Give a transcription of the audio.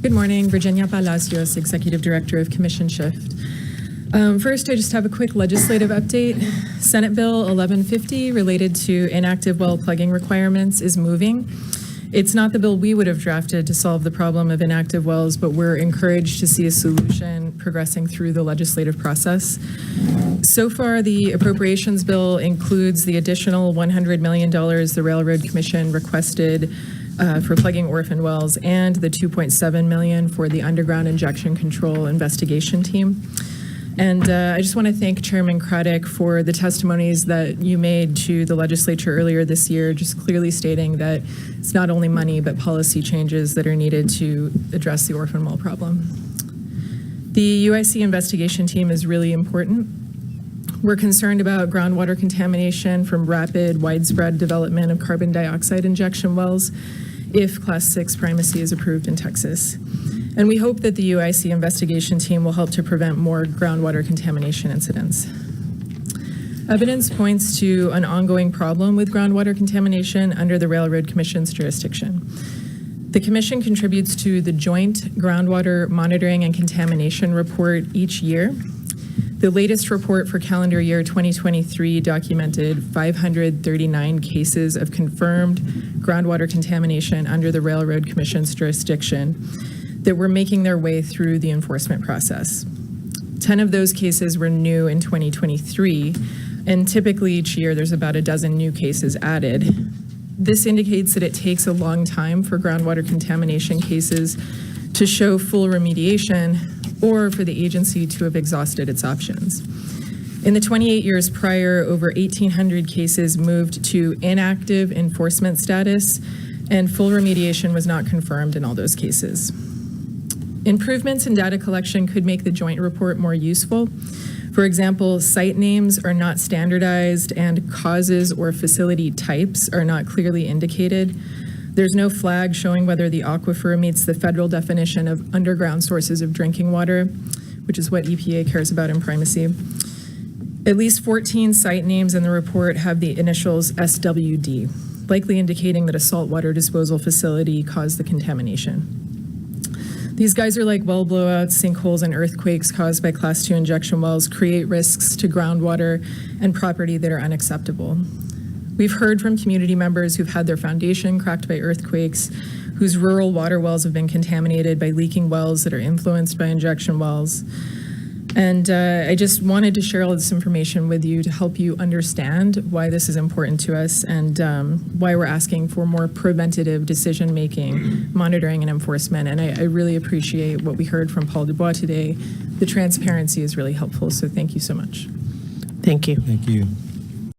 Good morning, Virginia Palacios, Executive Director of Commission Shift. First, I just have a quick legislative update. Senate Bill 1150 related to inactive well plugging requirements is moving. It's not the bill we would have drafted to solve the problem of inactive wells, but we're encouraged to see a solution progressing through the legislative process. So far, the appropriations bill includes the additional $100 million the Railroad Commission requested for plugging orphan wells and the $2.7 million for the underground injection control investigation team. And I just want to thank Chairman Craddock for the testimonies that you made to the legislature earlier this year, just clearly stating that it's not only money, but policy changes that are needed to address the orphan well problem. The UIC investigation team is really important. We're concerned about groundwater contamination from rapid, widespread development of carbon dioxide injection wells if Class 6 primacy is approved in Texas. And we hope that the UIC investigation team will help to prevent more groundwater contamination incidents. Evidence points to an ongoing problem with groundwater contamination under the Railroad Commission's jurisdiction. The Commission contributes to the Joint Groundwater Monitoring and Contamination Report each year. The latest report for calendar year 2023 documented 539 cases of confirmed groundwater contamination under the Railroad Commission's jurisdiction that were making their way through the enforcement process. 10 of those cases were new in 2023, and typically each year there's about a dozen new cases added. This indicates that it takes a long time for groundwater contamination cases to show full remediation or for the agency to have exhausted its options. In the 28 years prior, over 1,800 cases moved to inactive enforcement status, and full remediation was not confirmed in all those cases. Improvements in data collection could make the joint report more useful. For example, site names are not standardized and causes or facility types are not clearly indicated. There's no flag showing whether the aquifer meets the federal definition of underground sources of drinking water, which is what EPA cares about in primacy. At least 14 site names in the report have the initials SWD, likely indicating that a saltwater disposal facility caused the contamination. These guys are like well blowouts, sinkholes, and earthquakes caused by Class 2 injection wells create risks to groundwater and property that are unacceptable. We've heard from community members who've had their foundation cracked by earthquakes, whose rural water wells have been contaminated by leaking wells that are influenced by injection wells. And I just wanted to share all this information with you to help you understand why this is important to us and why we're asking for more preventative decision-making, monitoring, and enforcement. And I really appreciate what we heard from Paul Dubois today. The transparency is really helpful, so thank you so much. Thank you. Thank you.